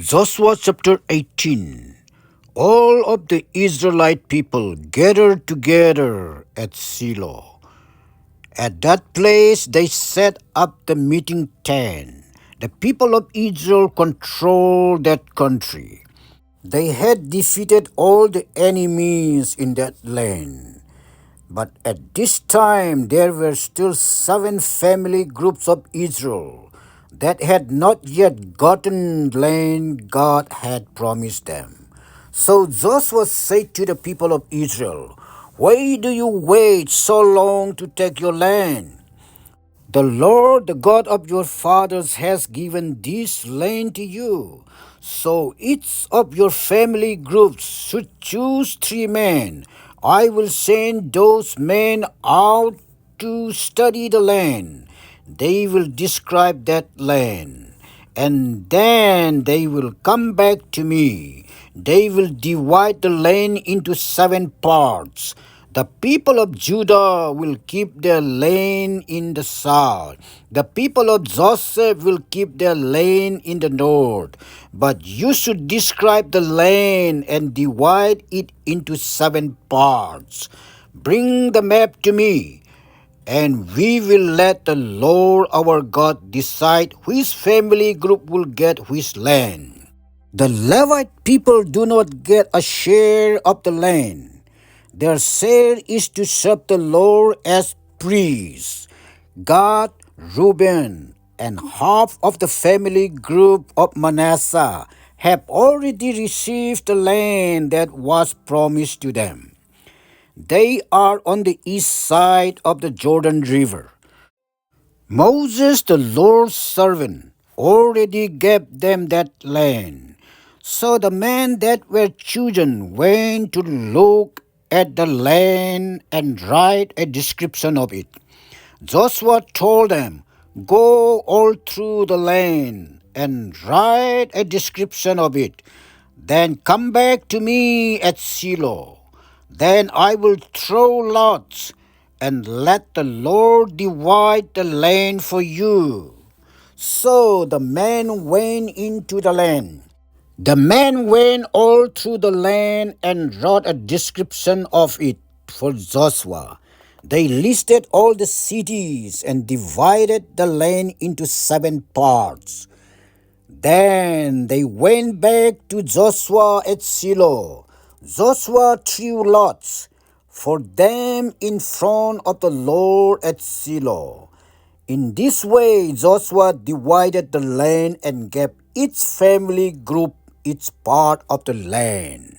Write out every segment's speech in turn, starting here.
Joshua chapter 18. All of the Israelite people gathered together at Shiloh. At that place they set up the meeting tent. The people of Israel controlled that country. They had defeated all the enemies in that land. But at this time there were still 7 family groups of Israel that had not yet gotten land God had promised them. So Joshua said to the people of Israel, "Why do you wait so long to take your land? The Lord, the God of your fathers, has given this land to you. So each of your family groups should choose 3 men. I will send those men out to study the land. They will describe that land, and then they will come back to me. They will divide the land into 7 parts. The people of Judah will keep their land in the south. The people of Joseph will keep their land in the north. But you should describe the land and divide it into 7 parts. Bring the map to me, and we will let the Lord our God decide which family group will get which land. The Levite people do not get a share of the land. Their share is to serve the Lord as priests. Gad, Reuben, and half of the family group of Manasseh have already received the land that was promised to them. They are on the east side of the Jordan River. Moses, the Lord's servant, already gave them that land. So the men that were chosen went to look at the land and write a description of it. Joshua told them, "Go all through the land and write a description of it. Then come back to me at Shiloh. Then I will throw lots and let the Lord divide the land for you." So the men went into the land. The men went all through the land and wrote a description of it for Joshua. They listed all the cities and divided the land into 7 parts. Then they went back to Joshua at Shiloh. Joshua threw lots for them in front of the Lord at Shiloh. In this way, Joshua divided the land and gave each family group its part of the land.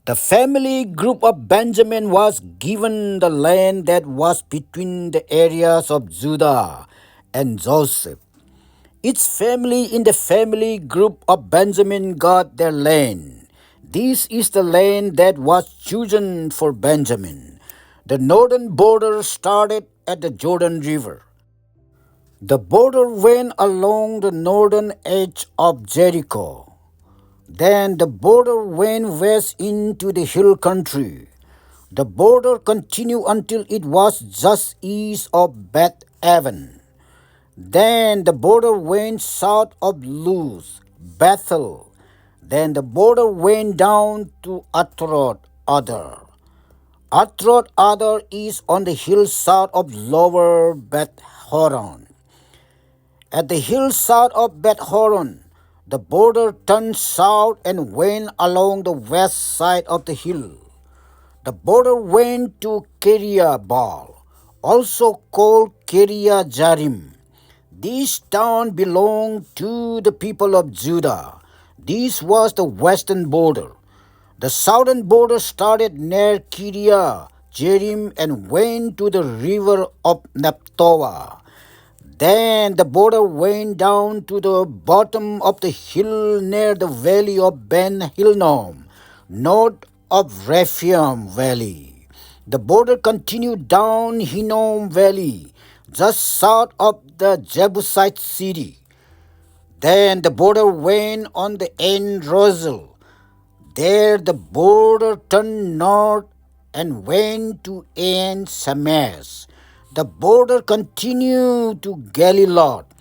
The family group of Benjamin was given the land that was between the areas of Judah and Joseph. Each family in the family group of Benjamin got their land. This is the land that was chosen for Benjamin. The northern border started at the Jordan River. The border went along the northern edge of Jericho. Then the border went west into the hill country. The border continued until it was just east of Beth Aven. Then the border went south of Luz, Bethel. Then the border went down to Atroth Adar. Atroth Adar is on the hill south of Lower Beth Horon. At the hill south of Beth Horon, the border turned south and went along the west side of the hill. The border went to Kiryah Baal, also called Kiryah Jarim. This town belonged to the people of Judah. This was the western border. The southern border started near Kiryah Jearim and went to the river of Naphtali. Then the border went down to the bottom of the hill near the valley of Ben Hinnom, north of Rephaim Valley. The border continued down Hinnom Valley, just south of the Jebusite city. Then the border went on the En Rogel. There the border turned north and went to En Shemesh. The border continued to Geliloth.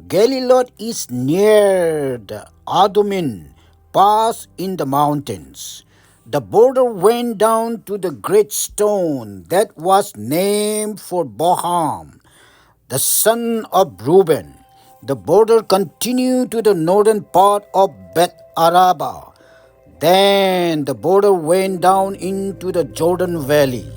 Galilee is near the Adumin pass in the mountains. The border went down to the great stone that was named for Boham, the son of Reuben. The border continued to the northern part of Beth Araba. Then the border went down into the Jordan Valley.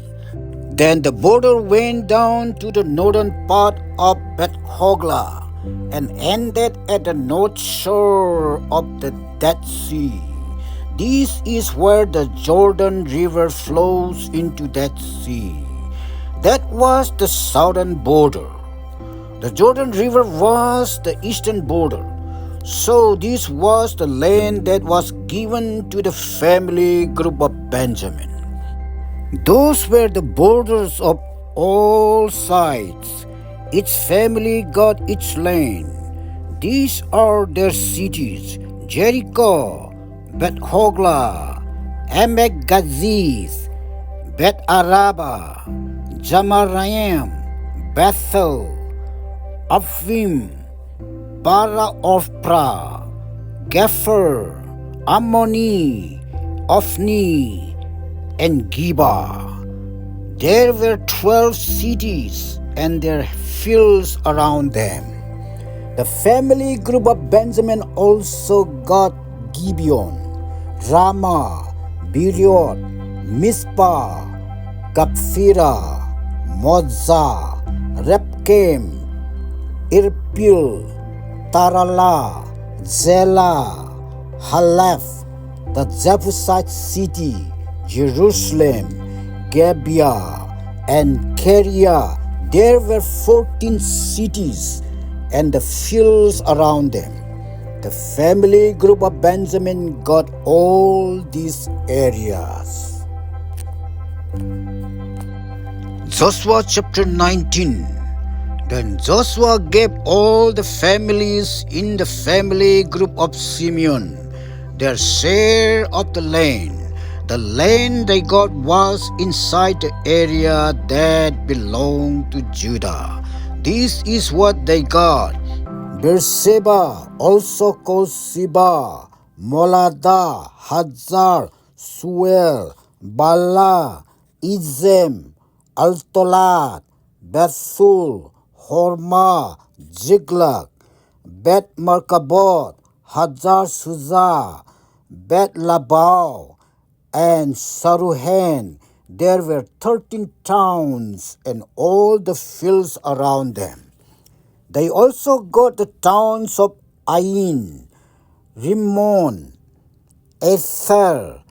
Then the border went down to the northern part of Beth Hogla and ended at the north shore of the Dead Sea. This is where the Jordan River flows into that sea. That was the southern border. The Jordan River was the eastern border. So this was the land that was given to the family group of Benjamin. Those were the borders of all sides. Each family got its land. These are their cities: Jericho, Beth Hogla, Emek Gaziz, Beth Araba, Jamarayim, Bethel, Avim, Bara Orpra, Gepher, Ammoni, Ophni, and Geba. There were 12 cities and their fields around them. The family group of Benjamin also got Gibeon, Ramah, Beerot, Mizpah, Kaphira, Moza, Repkem, Irpil, Tarala, Zela, Halef, the Jebusite city, Jerusalem, Gibeah, and Keria. There were 14 cities and the fields around them. The family group of Benjamin got all these areas. Joshua chapter 19. Then Joshua gave all the families in the family group of Simeon their share of the land. The land they got was inside the area that belonged to Judah. This is what they got: Beersheba, also called Siba, Molada, Hazar, Suel, Bala, Izem, Altolat, Bethul, Hormah, Ziklag, Bet Markabot, Hazar Suzah, Bet Labau, and Saruhen. There were 13 towns and all the fields around them. They also got the towns of Ain, Rimmon, Ether,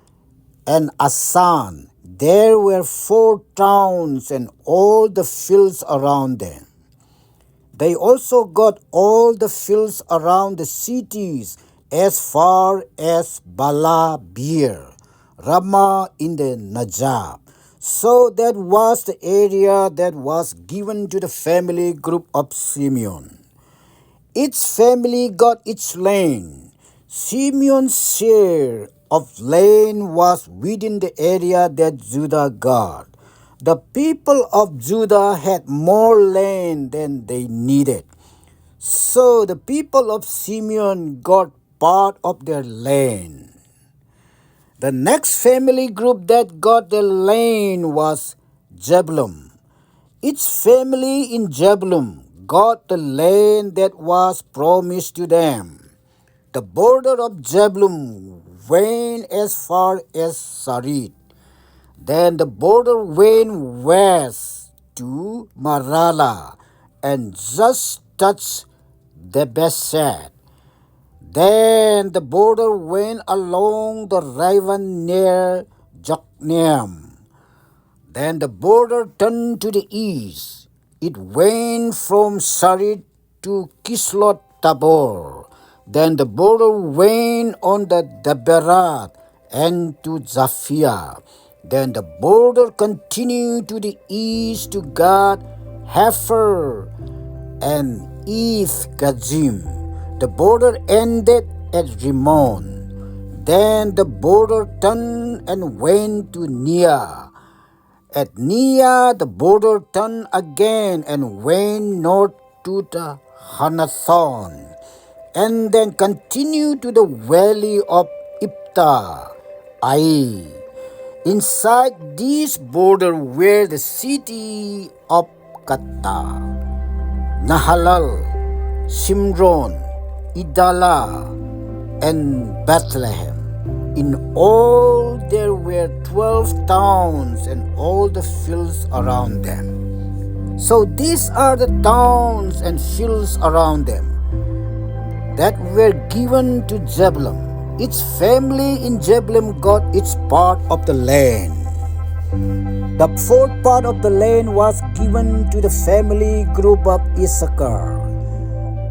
and Asan. There were 4 towns and all the fields around them. They also got all the fields around the cities as far as Bala Beer, Ramah in the Najab. So that was the area that was given to the family group of Simeon. Each family got its land. Simeon's share of land was within the area that Judah got. The people of Judah had more land than they needed. So the people of Simeon got part of their land. The next family group that got the land was Zebulun. Each family in Zebulun got the land that was promised to them. The border of Zebulun went as far as Sarid. Then the border went west to Marala and just touched Debeshet. Then the border went along the river near Jokneam. Then the border turned to the east. It went from Sarid to Kislot Tabor. Then the border went on the Daberat and to Zaphia. Then the border continued to the east to Gad, Hefer, and Eth Gazim. The border ended at Rimmon. Then the border turned and went to Nia. At Nia, the border turned again and went north to the Hanathon, and then continue to the valley of Ipta, Ai. Inside this border were the city of Katta, Nahalal, Shimron, Idala, and Bethlehem. In all there were 12 towns and all the fields around them. So these are the towns and fields around them that were given to Zebulun. Each family in Zebulun got its part of the land. The fourth part of the land was given to the family group of Issachar.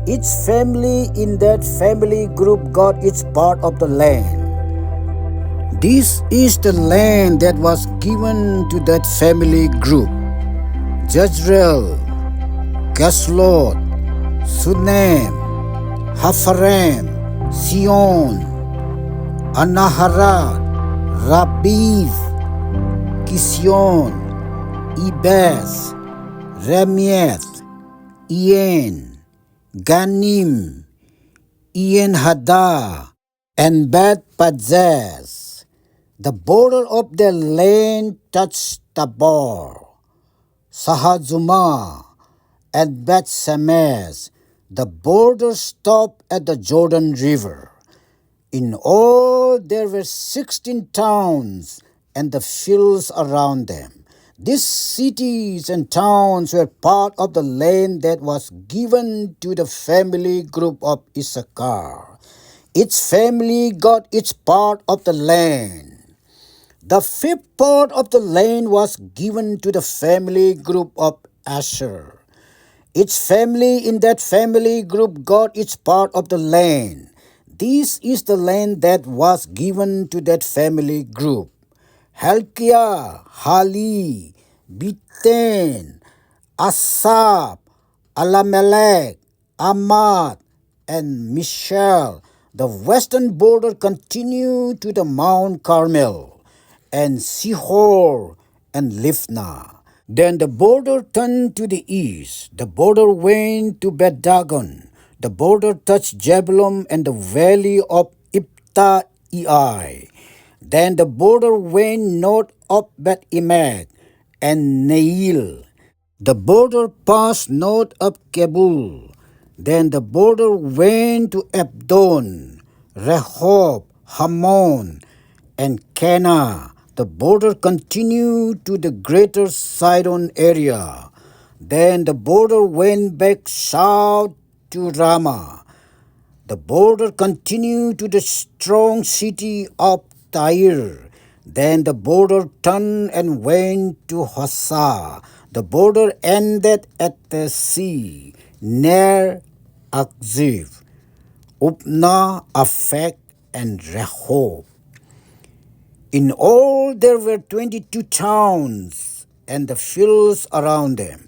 Each family in that family group got its part of the land. This is the land that was given to that family group: Jezreel, Gaslot, Sunem, Hapharam, Sion, Anaharat, Rabith, Kision, Ibez, Remieth, Ien, Ganim, Ien Hadah, and Beth Pazzez. The border of their land touched Tabor, Sahazumah, and Beth Shemesh. The border stopped at the Jordan River. In all there were 16 towns and the fields around them. These cities and towns were part of the land that was given to the family group of Issachar. Each family got its part of the land. The fifth part of the land was given to the family group of Asher. Each family in that family group got its part of the land. This is the land that was given to that family group: Helkiah, Hali, Biten, Asaph, Alamelech, Amad, and Michelle. The western border continued to the Mount Carmel, and Sihor, and Lifnah. Then the border turned to the east. The border went to Bet-Dagon. The border touched Jebulun and the valley of Ipta-Ei. Then the border went north of Beth-Emek and Neil. The border passed north of Kabul. Then the border went to Abdon, Rehob, Hammon, and Cana. The border continued to the greater Sidon area. Then the border went back south to Ramah. The border continued to the strong city of Tyre. Then the border turned and went to Hosa. The border ended at the sea, near Akziv, Upna, Aphek, and Rehob. In all there were 22 towns and the fields around them.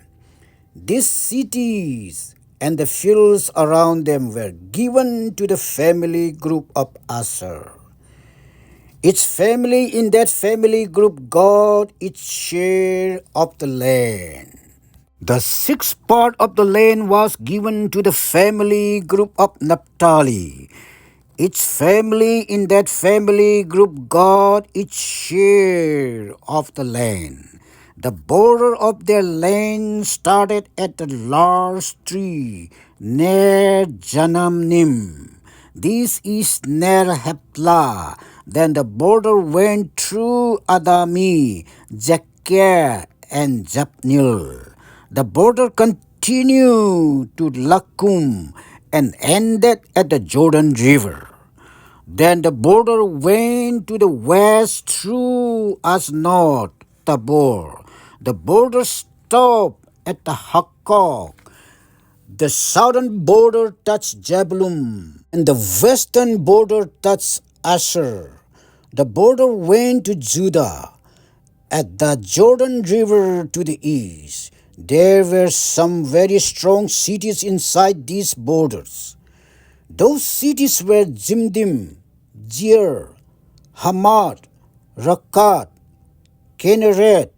These cities and the fields around them were given to the family group of Asher. Each family in that family group got its share of the land. The sixth part of the land was given to the family group of Naphtali. Each family in that family group got its share of the land. The border of their land started at the large tree near Janamnim. This is near Heplah. Then the border went through Adami, Jakeh, and Japnil. The border continued to Lakum and ended at the Jordan River. Then the border went to the west through Asnot, Tabor. The border stopped at the Hakkok. The southern border touched Jebulun, and the western border touched Asher. The border went to Judah. At the Jordan River to the east, there were some very strong cities inside these borders. Those cities were Zimdim, Zir, Hamad, Rakat, Kinneret,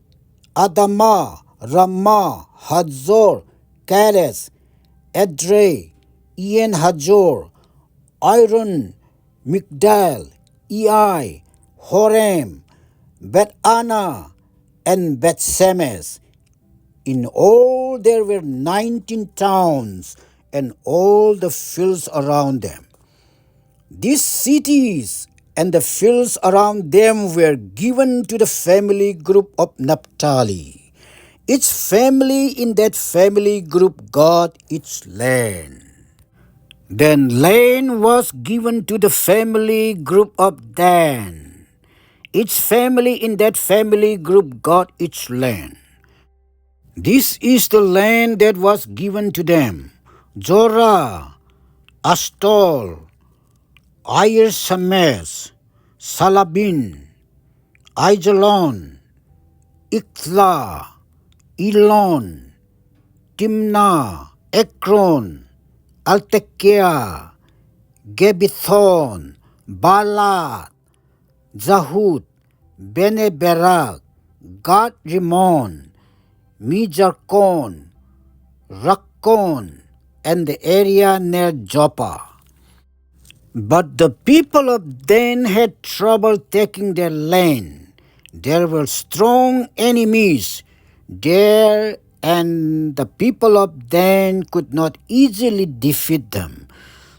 Adamah, Ramah, Hazor, Kadesh, Edrei, Ian Hajor, Iron, Migdal, Ei, Horem, Bet Anna, and Bet Semes. In all there were 19 towns and all the fields around them. These cities and the fields around them were given to the family group of Naphtali. Each family in that family group got its land. Then land was given to the family group of Dan. Each family in that family group got its land. This is the land that was given to them: Zorah, Astol, Ayr Sames, Salabin, Aijalon, Iktla, Elon, Timnah, Ekron, Altekea, Gebithon, Balat, Zahut, Beneberak, Gad Rimon, Mijarkon, Rakkon, and the area near Joppa. But the people of Dan had trouble taking their land. There were strong enemies there, and the people of Dan could not easily defeat them.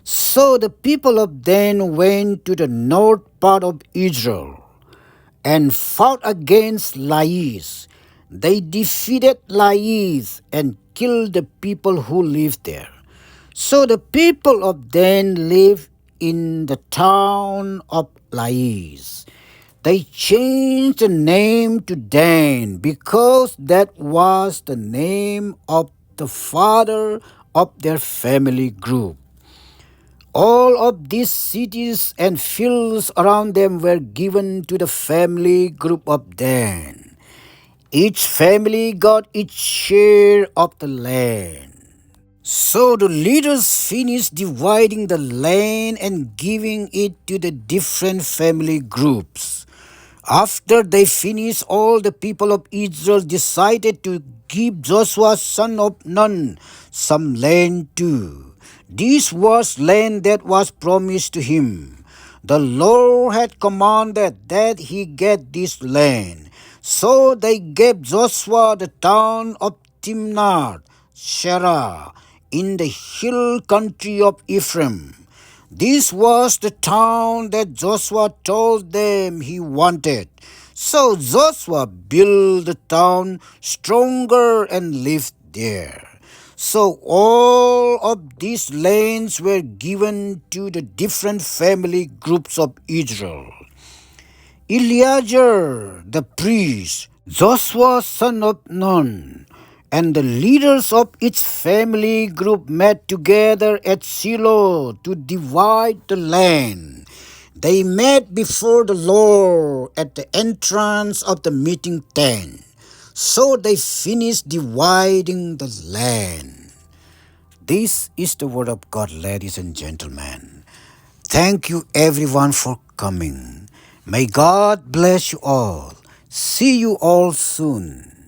So the people of Dan went to the north part of Israel and fought against Laish. They defeated Laish and killed the people who lived there. So the people of Dan lived in the town of Laish. They changed the name to Dan because that was the name of the father of their family group. All of these cities and fields around them were given to the family group of Dan. Each family got its share of the land. So the leaders finished dividing the land and giving it to the different family groups. After they finished, all the people of Israel decided to give Joshua son of Nun some land too. This was land that was promised to him. The Lord had commanded that he get this land. So they gave Joshua the town of Timnath Serah in the hill country of Ephraim. This was the town that Joshua told them he wanted. So Joshua built the town stronger and lived there. So all of these lands were given to the different family groups of Israel. Eleazar the priest, Joshua son of Nun, and the leaders of each family group met together at Shiloh to divide the land. They met before the Lord at the entrance of the meeting tent. So they finished dividing the land. This is the word of God, ladies and gentlemen. Thank you everyone for coming. May God bless you all. See you all soon.